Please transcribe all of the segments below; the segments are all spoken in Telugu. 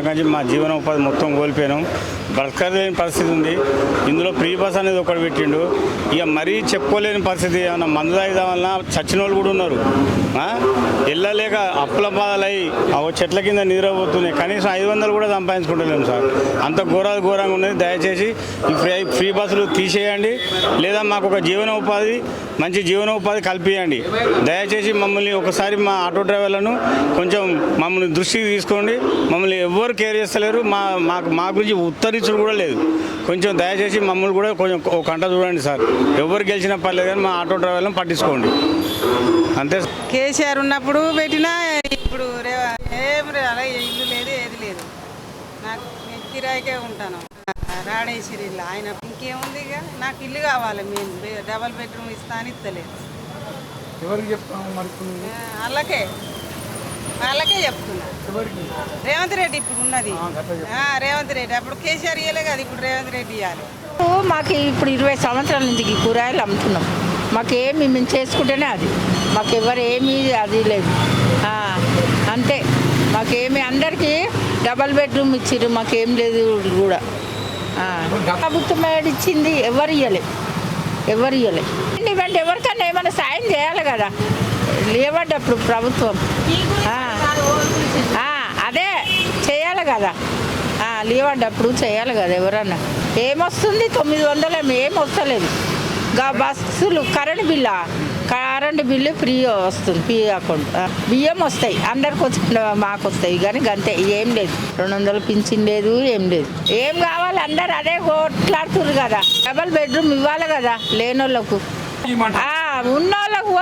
కానీ మా జీవనోపాధి మొత్తం కోల్పోయినాం, బ్రతకలేని పరిస్థితి ఉంది. ఇందులో ఫ్రీ బస్ అనేది ఒకటి పెట్టిండు. ఇక మరీ చెప్పుకోలేని పరిస్థితి. ఏమన్నా మందు తాగడం వల్ల చచ్చిన వాళ్ళు కూడా ఉన్నారు. వెళ్ళలేక అప్పుల బాధలయ్యి చెట్ల కింద నిద్రపోతున్నాయి. కనీసం 500 కూడా సంపాదించుకుంటలేము సార్. అంత ఘోరంగా ఉన్నది. దయచేసి ఈ ఫ్రీ బస్సులు తీసేయండి, లేదా మాకు ఒక మంచి జీవనోపాధి కల్పించండి. దయచేసి మమ్మల్ని ఒకసారి మా ఆటో డ్రైవర్లను కొంచెం మమ్మల్ని దృష్టికి తీసుకోండి. మమ్మల్ని ఎవ్వరు కేర్ చేస్తలేరు. మా గురించి ఉత్తరించడం కూడా లేదు. కొంచెం దయచేసి మమ్మల్ని కూడా కొంచెం ఒక గంట చూడండి సార్. ఎవరు గెలిచినా పర్లేదు కానీ మా ఆటో డ్రైవర్లను పట్టించుకోండి అంతే. కేసీఆర్ ఉన్నప్పుడు పెట్టినా ఇప్పుడు అలా ఇల్లు లేదు, ఏది లేదు. నాకు కిరాయికే ఉంటాను. రాడేశ్వరి ఇల్లు ఆయన ఇంకేముంది. ఇక నాకు ఇల్లు కావాలి. మేము డబల్ బెడ్రూమ్ ఇస్తా అని ఇస్తలేదు. వాళ్ళకే చెప్తున్నా. రేవంత్ రెడ్డి ఇప్పుడు ఉన్నది. రేవంత్ రెడ్డి అప్పుడు కేసీఆర్ ఇవ్వలే కదా, ఇప్పుడు రేవంత్ రెడ్డి ఇవ్వాలి. మాకు ఇప్పుడు 20 సంవత్సరాల నుంచి ఈ కూరగాయలు అమ్ముతున్నాం. మాకేమి మేము చేసుకుంటేనే అది. మాకు ఎవరు ఏమీ అది లేదు. అంతే. మాకేమి అందరికీ డబల్ బెడ్రూమ్ ఇచ్చిర్రు. మాకేం లేదు కూడా. ప్రభుత్వం ఇచ్చింది. ఎవరు ఇవ్వలే. ఇవ్వండి ఎవరికన్నా ఏమైనా సాయం చేయాలి కదా. లేవడ్డప్పుడు ప్రభుత్వం అదే చేయాలి కదా. లేవడ్డప్పుడు చేయాలి కదా. ఎవరన్నా ఏమొస్తుంది 900 ఏం వస్తలేదు. బస్సులు కరెంట్ బిల్లు ఫ్రీ వస్తుంది. ఫ్రీ అకౌంట్ బియ్యం వస్తాయి. అందరికి వచ్చి మాకు వస్తాయి కానీ అంతే. ఏం లేదు. 200 పింఛన్ లేదు, ఏం లేదు. ఏం కావాలి అందరు అదే కొట్లాడుతున్నారు కదా. డబల్ బెడ్రూమ్ ఇవ్వాలి కదా లేనోళ్ళకు. ఉన్నోళ్ళకు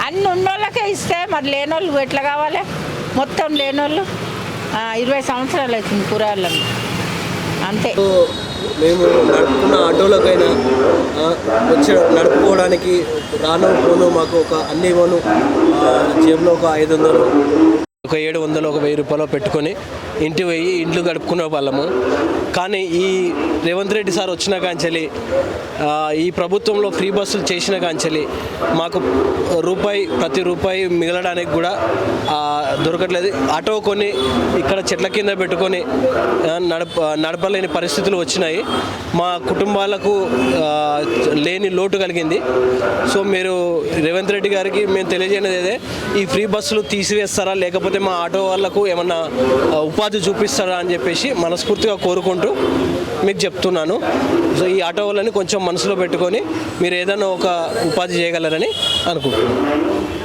అన్ని ఉన్నోళ్ళకే ఇస్తే మరి లేనోళ్ళు ఎట్లా కావాలి? మొత్తం లేనోళ్ళు 20 సంవత్సరాలు అవుతుంది కూరగాయలను. అంతే. మేము నడుపుకున్న ఆటోలకైనా నడుపుకోవడానికి రాను పోను మాకు ఒక అన్ని ఇవ్వను. జేబులో ఒక 500, ఒక 700, ఒక 1000 రూపాయలు పెట్టుకొని ఇంట్లు గడుపుకునే వాళ్ళము. కానీ ఈ రేవంత్ రెడ్డి సార్ వచ్చిన కాంచెలి, ఈ ప్రభుత్వంలో ఫ్రీ బస్సులు చేసిన కాంచెలి మాకు ప్రతి రూపాయి మిగలడానికి కూడా దొరకట్లేదు. ఆటో కొని ఇక్కడ చెట్ల కింద పెట్టుకొని నడపలేని పరిస్థితులు వచ్చినాయి. మా కుటుంబాలకు లేని లోటు కలిగింది. సో మీరు రేవంత్ రెడ్డి గారికి మేము తెలియజేయనిదే, ఈ ఫ్రీ బస్సులు తీసివేస్తారా, లేకపోతే మా ఆటో వాళ్ళకు ఏమన్నా ఉపాధి చూపిస్తారా అని చెప్పేసి మనస్ఫూర్తిగా కోరుకుంటూ మీకు చెప్తున్నాను. సో ఈ ఆటో వాళ్ళని కొంచెం మనసులో పెట్టుకొని మీరు ఏదైనా ఒక ఉపాధి చేయగలరని అనుకుంటున్నాను.